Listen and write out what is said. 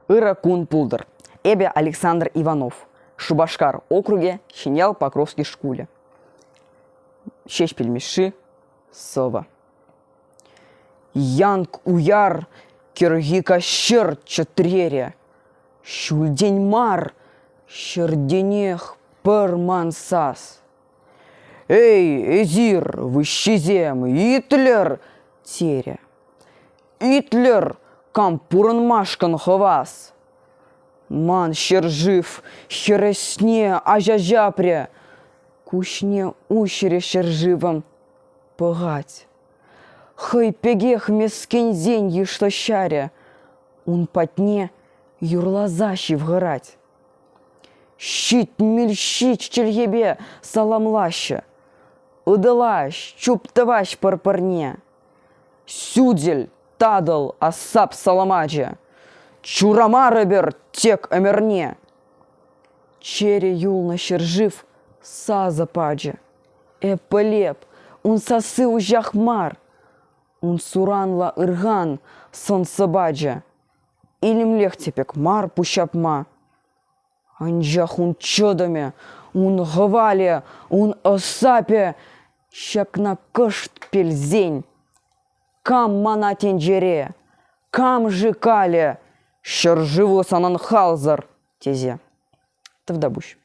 Иракун Пулдер, Эбе Александр Иванов, Шубашкар округе, Щенял Покровский шкуле. Щечпельмеши, сова. Янг уяр, киргика щер четрере, щульдень мар, щерденех пермансас. Эй, Эзир, выщезем, Итлер, тере. Итлер, кампуран машкан ховас. Ман щержив, щересне, ажажапре, кушне ущере щерживом погать. Хай пегех мескензеньи, что щаря, он потне юрлазащи вгорать. Щит мельщить чельебе саламлаща, удалащ, чуптаващ парпарне. Сюдель тадал асап саламаджа, чурамарабер тек амерне. Чере юлна щержив саза паджа, эпелеп, он сасы ужахмар, он суранла ирган сонсабаджа, илим лехтепек мар пущапма. Анджах он чодами, он гвале, он осапе, щак на кышт пельзень. Кам мана тенджере, кам жикале, щерживо сананхалзар тезе. Тавдабуш.